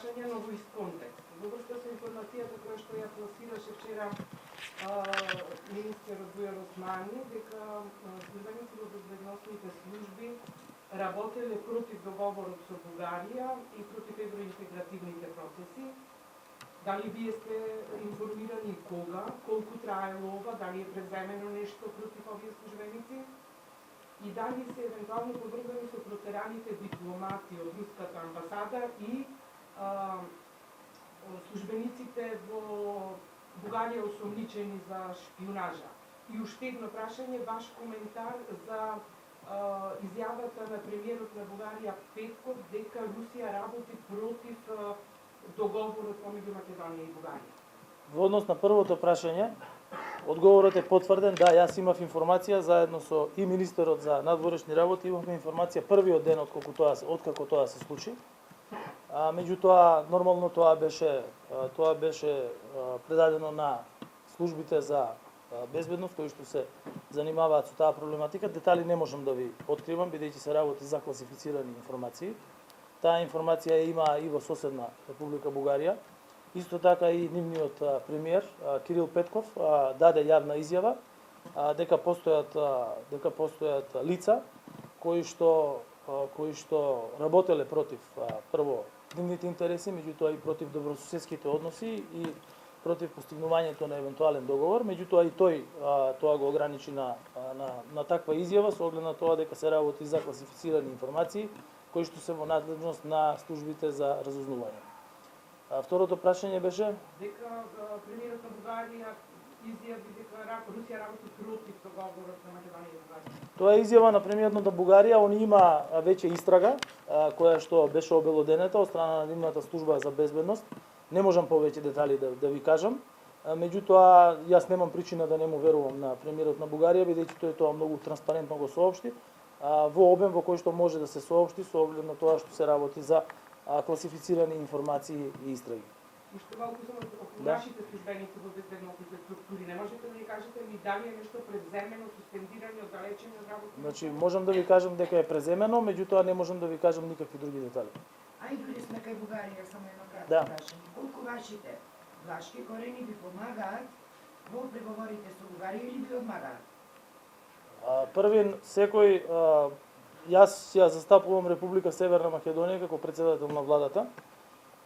прашање, но во ист контекст. Во врска со информацијата која што ја пласираше вчера министерот Бујар Османи, дека службеници во безбедносните служби работеле против договорот со Бугарија и против евроинтегративните процеси. Дали вие сте информирани кога, колку траело ова, дали е преземено нешто против овие службеници? И дали се евентуално поврзани со протераните дипломати од Руската амбасада и службениците во Бугарија осомничени за шпионажа? И уште едно прашање, ваш коментар за изјавата на премиерот на Бугарија Петков дека Русија работи против договорот помеѓу Македонија и Бугарија. Во однос на првото прашање, одговорот е потврден, да, јас имав информација заедно со и министерот за надворешни работи, имавме информација првиот ден откако тоа се случи. Меѓутоа, нормално тоа беше предадено на службите за безбедност кои што се занимаваат со таа проблематика. Детали не можам да ви откривам, бидејќи се работи за класифицирани информации. Таа информација има и во соседна Република Бугарија. Исто така и нивниот премиер Кирил Петков даде јавна изјава дека постојат лица кои што работеле против прво нивните интереси, меѓутоа и против добрососедските односи и против постигнувањето на евентуален договор. Меѓутоа и тој тоа го ограничи на таква изјава со оглед на тоа дека се работи за класифицирани информации кои што се во надлежност на службите за разузнавање. Второто прашање беше дека премиерот на Бугарија изјави дека Русија работи против договорот на Македонија и Бугарија. Тоа е изјава на премиерот на Бугарија, он има веќе истрага која што беше обелоденета од страна на нивната служба за безбедност. Не можам повеќе детали да ви кажам. Меѓутоа, јас немам причина да не му верувам на премиерот на Бугарија, бидејќи тој тоа многу транспарентно го соопшти во обем во кој што може да се соопшти со оглед на тоа што се работи за класифицирани информации и истраги. Уште малку само околу нашите службеници во безбедносните структури. Не можете да ни кажете ли дали е нешто преземено, суспендирано, оддалечено од работа? Значи, можам да ви кажам дека е преземено, меѓутоа не можам да ви кажам никакви други детали. Ајде сме кај Бугарија, само едно кратко прашање. Колку вашите влашки корени ви помагаат во преговорите со Бугарија или ви одмагаат? Првин, секој, јас ја застапувам Република Северна Македонија како председател на владата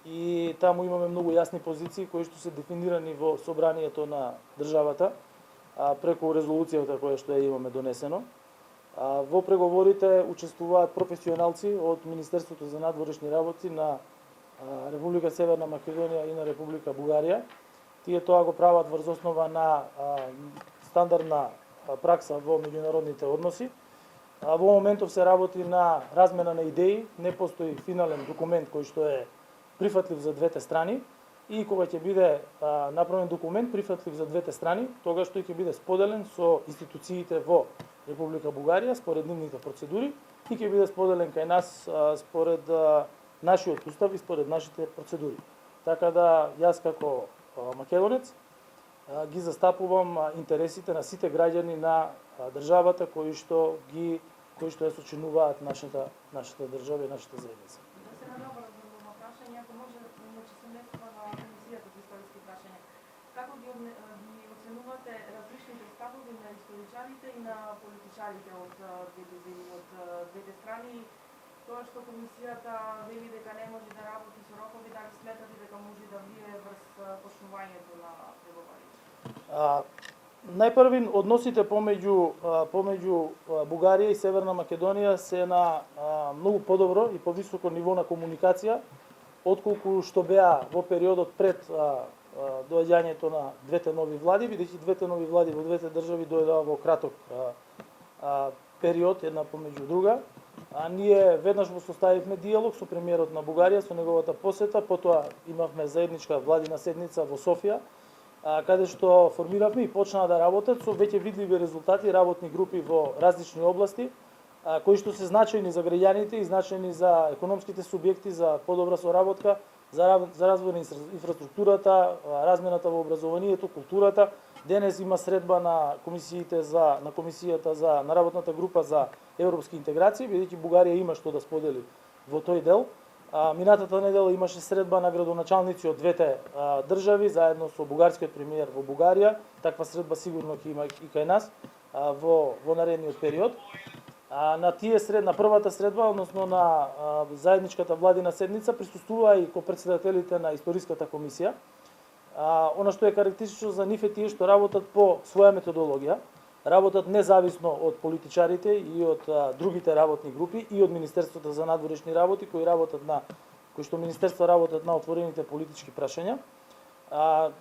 и таму имаме многу јасни позиции кои што се дефинирани во собранието на државата преку резолуцијата која што ја имаме донесено. Во преговорите учествуваат професионалци од Министерството за надворешни работи на Република Северна Македонија и на Република Бугарија. Тие тоа го прават врз основа на стандардна пракса во меѓународните односи. Во моментов се работи на размена на идеи, не постои финален документ кој што е прифатлив за двете страни и кога ќе биде направен документ прифатлив за двете страни, тогаш тој ќе биде споделен со институциите во Република Бугарија според нивните процедури и ќе биде споделен кај нас според нашиот устав и според нашите процедури. Така да јас како македонец ги застапувам интересите на сите граѓани на државата кои што ја сочинуваат нашата држава и нашата заедница. Како ги оценувате различните ставови на историчарите и на политичарите од двете земји, од двете страни? Тоа што комисијата вели дека не може да работи со рокови, дали сметате дека може да влие врз почнувањето на преговорите? Најпрвин, односите помеѓу Бугарија и Северна Македонија се на многу подобро и повисоко ниво на комуникација, отколку што беа во периодот пред доаѓањето на двете нови влади, бидејќи двете нови влади во двете држави дојдоа во краток период, една помеѓу друга. Ние веднаш го составивме диалог со премиерот на Бугарија, со неговата посета, потоа имавме заедничка владина седница во Софија, каде што формиравме и почнаа да работат со веќе видливи резултати работни групи во различни области, кои што се значајни за граѓаните и значајни за економските субјекти, за подобра соработка, за развој на инфраструктурата, размената во образованието, културата. Денес има средба на на работната група за европски интеграции, бидејќи Бугарија има што да сподели во тој дел. Минатата недела имаше средба на градоначалници од двете држави, заедно со бугарскиот премиер во Бугарија. Таква средба сигурно ќе има и кај нас во наредниот период. На првата средба, односно на заедничката владина седница, присуствуваа и копредседателите на историската комисија. Она што е карактеристично за нив е тие што работат по своја методологија, работат независно од политичарите и од другите работни групи и од Министерството за надворешни работи кои што министерства работат на отворените политички прашања.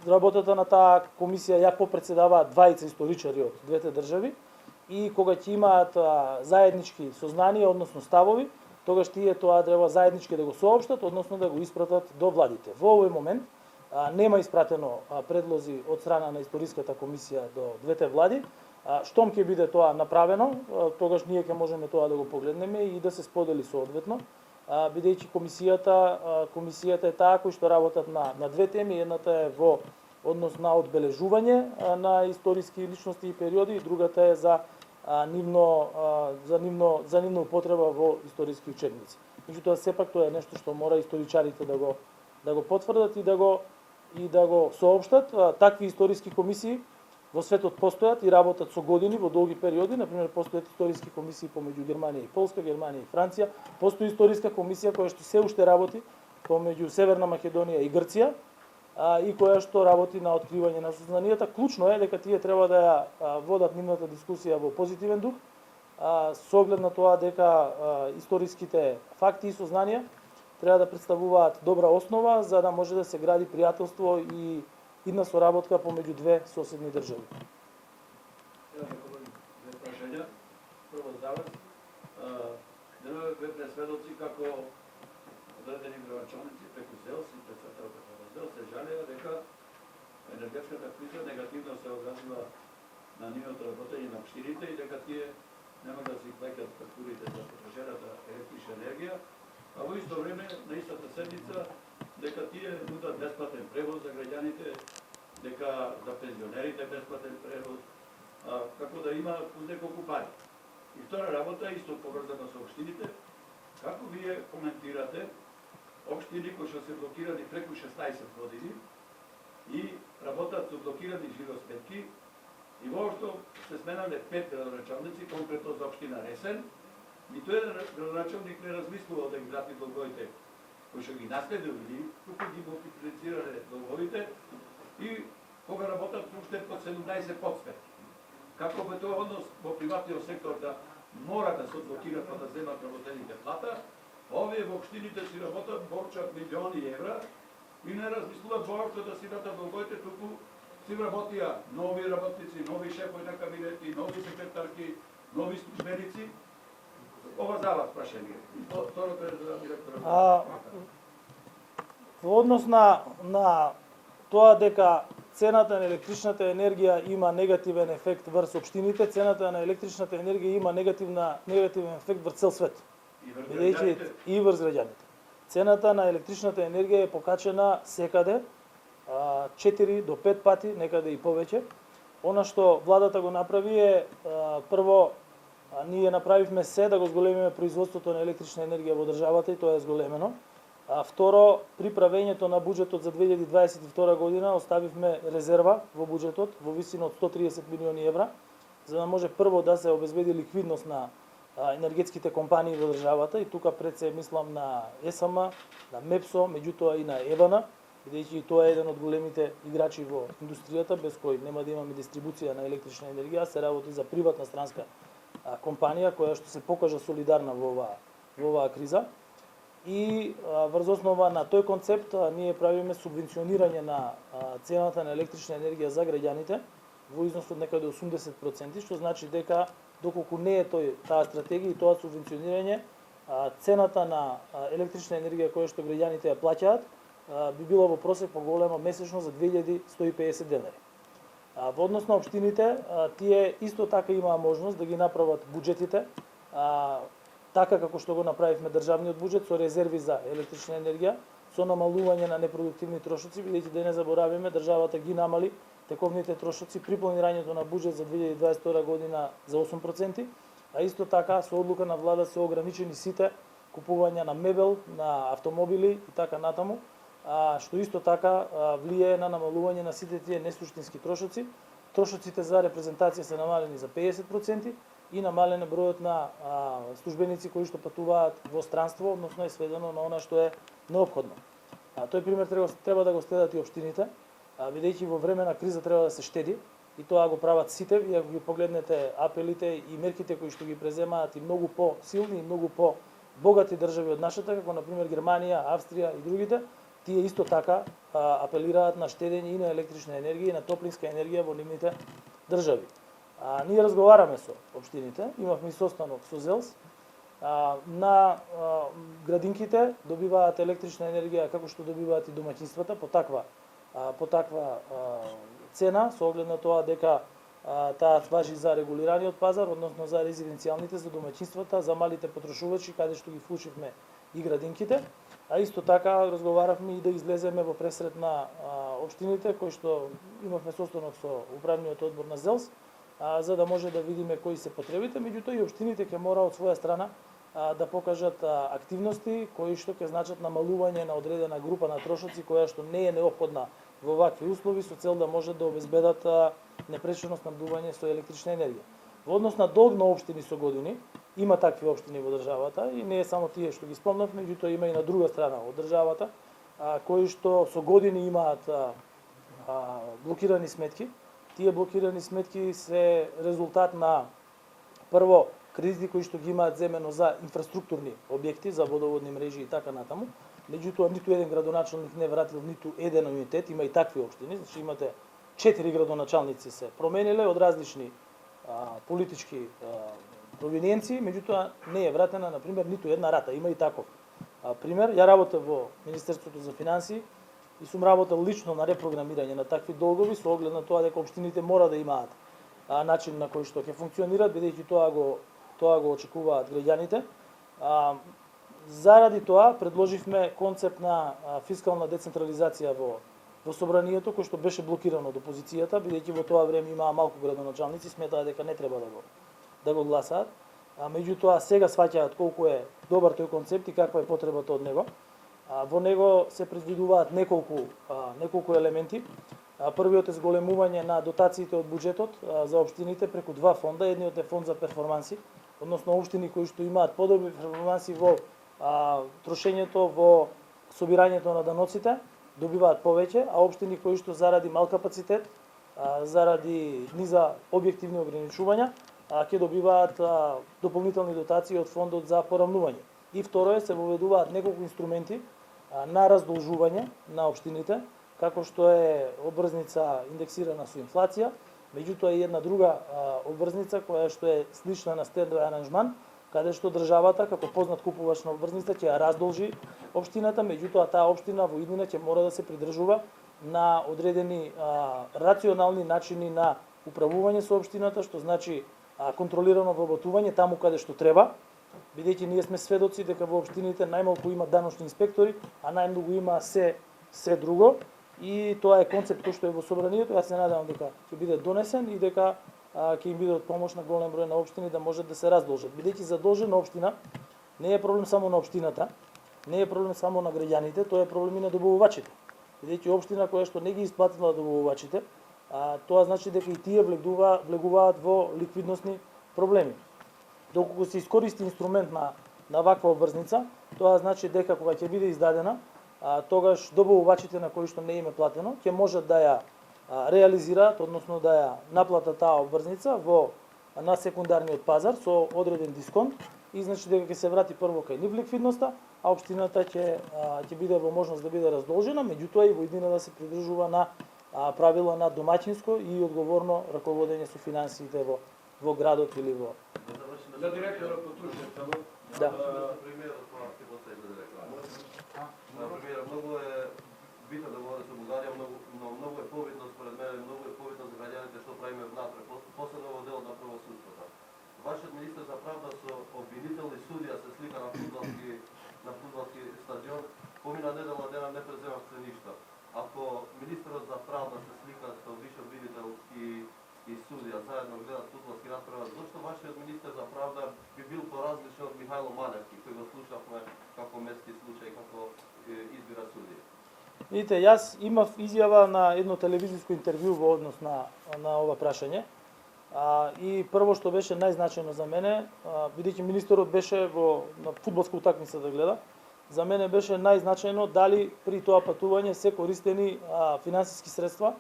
Работата на таа комисија ја попредседаваат двајца историчари од двете држави и кога ќе имаат заеднички сознанија, односно ставови, тогаш тие тоа треба заеднички да го соопштат, односно да го испратат до владите. Во овој момент нема испратено предлози од страна на историската комисија до двете влади. Штом ќе биде тоа направено, тогаш ние ќе можеме тоа да го погледнеме и да се сподели соодветно, бидејќи комисијата е таа кој што работат на две теми, едната е во однос на одбележување на историски личности и периоди, и другата е за нивна употреба во историски учебници. Меѓутоа сепак тоа е нешто што мора историчарите да го потврдат и да го соопштат. Такви историски комисии во светот постојат и работат со години во долги периоди. Например, постојат историски комисии помеѓу Германија и Полска, Германија и Франција. Постои историска комисија која што се уште работи помеѓу Северна Македонија и Грција и која што работи на откривање на сознанијата. Клучно е дека тие треба да ја водат нивната дискусија во позитивен дух, со оглед на тоа дека историските факти и сознанија треба да представуваат добра основа за да може да се гради пријателство и идна соработка помеѓу две соседни држави. Прво за вас, бе сведоци како одредени градоначалници преку ЗЕЛС и председателката на ЗЕЛС се жалеа дека енергетската криза негативно се одразила на нивното работење на општините и дека тие нема да си плаќаат фактурите за потрошената електрична енергија, а во исто време на истата седница дека тие нудат бесплатен превоз за граѓаните, дека за пензионерите бесплатен превоз, како да има неколку пари. И втора работа, исто поврзана со општините, како вие коментирате општини кои што се блокирани преку 16 години и работат со блокирани живосметки и воопшто се сменале 5 градоначалници, конкретно за општина Ресен, ниту еден градоначалник не размислувал да ги врати долговите кои што ги наследували, туку ги мултиплицирале долговите и кога работат уште под 17 подсметки. Како бе тоа однос во приватниот сектор да мора да се одблокират па да земат работените плата, овие во општините си работат, борчат милиони евра и не размислуваат воопшто да си вратат долговите, туку си работија нови работници, нови шефови на кабинети, нови секретарки, нови службеници. Ова за вас прашање. Второто е за директорот. Во однос на тоа дека цената на електричната енергија има негативен ефект врз општините, цената на електричната енергија има негативен ефект врз цел свет. И врз граѓаните. Цената на електричната енергија е покачена секаде 4 до 5 пати, некаде и повеќе. Она што владата го направи е прво ние направивме се да го зголемиме производството на електрична енергија во државата и тоа е зголемено. Второ, при правењето на буџетот за 2022 година оставивме резерва во буџетот во висина од 130 милиони евра, за да може прво да се обезбеди ликвидност на енергетските компании во државата и тука пред се мислам на ЕСМ, на МЕПСО, меѓутоа и на ЕВН, бидејќи тоа е еден од големите играчи во индустријата без кој нема да имаме дистрибуција на електрична енергија, се работи за приватна странска компанија која што се покажа солидарна во оваа криза. И врз основа на тој концепт ние правиме субвенционирање на цената на електрична енергија за граѓаните во износ од некаде 80%, што значи дека доколку не е таа стратегија и тоа субвенционирање, цената на електрична енергија која што граѓаните ја плаќаат би била во просек поголема месечно за 2150 денари. Во однос на општините, тие исто така имаа можност да ги направат буџетите така како што го направивме државниот буџет со резерви за електрична енергија, со намалување на непродуктивни трошоци, бидејќи да не заборавиме државата ги намали тековните трошоци при планирањето на буџет за 2022 година за 8%, а исто така со одлука на влада се ограничени сите купување на мебел, на автомобили и така натаму, што исто така влијае на намалување на сите тие несуштински трошоци. Трошоците за репрезентација се намалени за 50% и намален е бројот на службеници кои што патуваат во странство, односно е сведено на она што е неопходно. Тој пример треба да го следат и општините, бидејќи во време на криза треба да се штеди, и тоа го прават сите. И ако ги погледнете апелите и мерките кои што ги преземаат и многу по-силни и многу по-богати држави од нашата, како на пример Германија, Австрија и другите, тие исто така апелираат на штедење и на електрична енергија и на топлинска енергија во нивните држави. Ние разговараме со општините, имавме и состанок со ЗЕЛС. На градинките добиваат електрична енергија како што добиваат и домаќинствата по таква цена, со оглед на тоа дека таа важи за регулираниот пазар, односно за резиденцијалните, за домаќинствата, за малите потрошувачи, каде што ги вклучивме и градинките. А исто така разговаравме и да излеземе во пресрет на општините, кои што имавме состанок со управниот одбор на ЗЕЛС, за да може да видиме кои се потребите. Меѓутоа и општините ќе мора од своја страна да покажат активности кои што ќе значат намалување на одредена група на трошоци која што не е неопходна во вакви услови, со цел да може да обезбедат непречено снабдување со електрична енергија. Во однос на долг на општини со години, има такви општини во државата и не е само тие што ги спомнав, меѓутоа има и на друга страна од државата, кои што со години имаат блокирани сметки. Тие блокирани сметки се резултат на прво кредити кои што ги имаат земено за инфраструктурни објекти, за водоводни мрежи и така натаму. Меѓутоа ниту еден градоначалник не вратил ниту еден ануитет, има и такви општини, значи имате 4 градоначалници се промениле од различни политички провиненции, меѓутоа не е вратена, на пример, ниту една рата. Има и таков пример. Ја работев во Министерството за финансии и сум работел лично на репрограмирање на такви долгови, со оглед на тоа дека општините мора да имаат начин на кој што ќе функционираат, бидејќи тоа го очекуваат граѓаните. Заради тоа предложивме концепт на фискална децентрализација во собранието, кој што беше блокирано од опозицијата, бидејќи во тоа време имаа малку градоначалници, сметаа дека не треба да го гласаат. Меѓутоа сега сваќаат колку е добар тој концепт и каква е потребата од него. Во него се предвидуваат неколку елементи. Првиот е зголемување на дотациите од буџетот за општините преку два фонда. Едниот е фонд за перформанси, односно општини кои што имаат подобри перформанси во трошењето, во собирањето на даноците, добиваат повеќе, а општини кои што заради мал капацитет, заради низа објективни ограничувања, ќе добиваат дополнителни дотации од фондот за поравнување. И второ е, се воведуваат неколку инструменти на раздолжување на општините, како што е обврзница индексирана со инфлација, меѓутоа и една друга обврзница која што е слична на стендбај аранжман, каде што државата како познат купувач на обврзница ќе ја раздолжи општината, меѓутоа таа општина во иднина ќе мора да се придржува на одредени рационални начини на управување со општината, што значи контролирано вработување таму каде што треба, бидејќи ние сме сведоци дека во општините најмалку има даночни инспектори, а најмногу има се друго, и тоа е концепт кој што е во собранието. Јас се надевам дека ќе биде донесен и дека ќе им биде од помош на голем број на општини да можат да се раздолжат. Бидејќи задолжена општина не е проблем само на општината, не е проблем само на граѓаните, тоа е проблем и на добавувачите. Бидејќи општина која што не ги исплатила добавувачите, тоа значи дека и тие влегуваат во ликвидносни проблеми. Доколку се искористи инструмент на ваква обврзница, тоа значи дека кога ќе биде издадена, тогаш добавувачите на кои што не им е платено ќе можат да ја реализираат, односно да ја наплатат таа обврзница на секундарниот пазар со одреден дисконт, и значи дека ќе се врати прво кај нив ликвидноста, а општината ќе биде во можност да биде раздолжена, меѓутоа и во иднина да се придржува на правила на домаќинско и одговорно раководење со финансиите во градот или во... За директора потрушен, Да. Примерот тоа ќе последна реклама. Примерот многу е битно да говори со Бугарија, но многу е повидно според мене, многу е повидно за граѓаните што правиме внатре, посебно во делот на правосудството. Вашиот министер за правда со обвинител и судија се слика на фудбалски стадион, помина недела дена не преземавте ништо. Ако министерот за правда се слика со виш обвинител и судија заедно гледат фудбалски расправа, зошто вашиот министер за правда би бил поразличен од Михајло Маневски, кој го слушавме Видите, јас имав изјава на едно телевизиско интервју во однос на ова прашање. И прво што беше најзначајно за мене, бидејќи министерот беше на фудбалска утакмица да гледа, за мене беше најзначајно дали при тоа патување се користени финансиски средства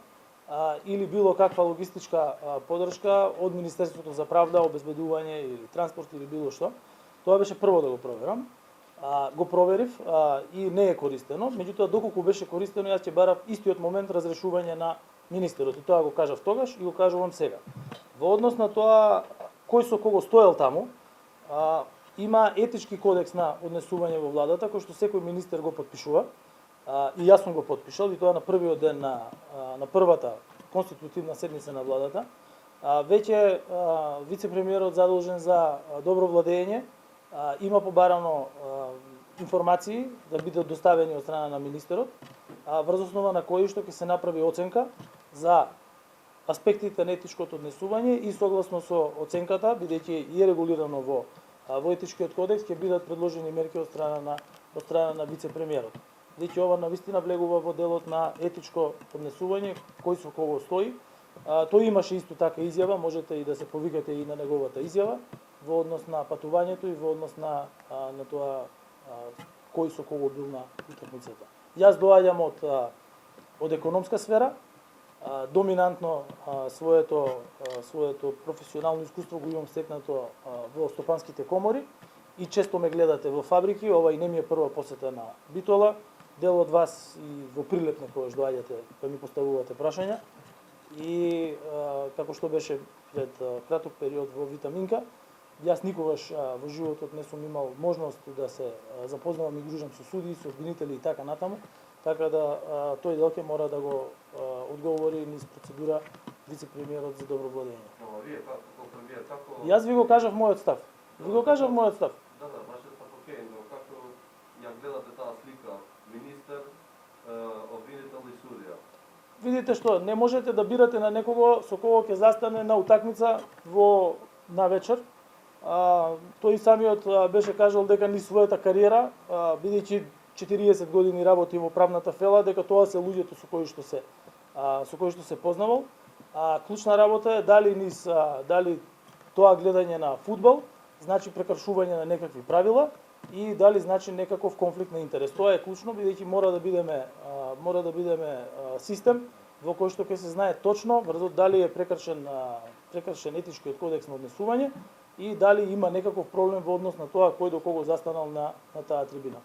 или било каква логистичка поддршка од Министерството за правда, обезбедување или транспорт или било што. Тоа беше прво да го проверам. Го проверив и не е користено, меѓутоа доколку беше користено јас ќе барав истиот момент разрешување на министерот и тоа го кажав тогаш и го кажувам сега. Во однос на тоа кој со кого стоел таму, има етички кодекс на однесување во владата кој што секој министер го потпишува и јас сум го потпишал и тоа на првиот ден на првата конститутивна седница на владата. Веќе вице-премиерот задолжен за добро владење има побарано информации да бидат доставени од страна на министерот, врз основа на кои што ќе се направи оценка за аспектите на етичкото однесување и согласно со оценката, бидејќи е регулирано во етичкиот кодекс, ќе бидат предложени мерки од страна на вице-премиерот. Бидејќи ова навистина влегува во делот на етичко однесување, кој со кого стои. Тој имаше исто така изјава, можете и да се повикате и на неговата изјава во однос на патувањето и во однос на тоа кој со кого бил на утакмицата. Јас доаѓам од економска сфера, доминантно своето професионално искуство го имам стекнато во стопанските комори и често ме гледате во фабрики, ова и не ми е прва посета на Битола. Дел од вас и во Прилеп некогаш доаѓате да ми поставувате прашања. И како што беше пред краток период во Витаминка, јас никогаш во животот не сум имал можност да се запознавам и дружам со судии, со обвинители и така натаму, така да тој дел ќе мора да го одговори низ процедура вице-премиерот за добро владење. Но вие како премиер, како... Јас ви го кажав мојот став. Ви го кажав мојот став. Да, вашиот став окей, но како ја гледате таа слика, министер, обвинител и судија? Видите што, не можете да бирате на некого со кого ќе застане на утакмица на вечер. Тој самиот беше кажал дека ни својата кариера, бидејќи 40 години работи во правната фела, дека тоа се луѓето со кои што се познавал. Клучна работа е дали тоа гледање на фудбал значи прекршување на некакви правила и дали значи некаков конфликт на интерес. Тоа е клучно, бидејќи мора да бидеме систем во кој што ќе се знае точно врз дали е прекршен етичкиот кодекс на однесување и дали има некаков проблем во однос на тоа кој до кого застанал на таа трибина.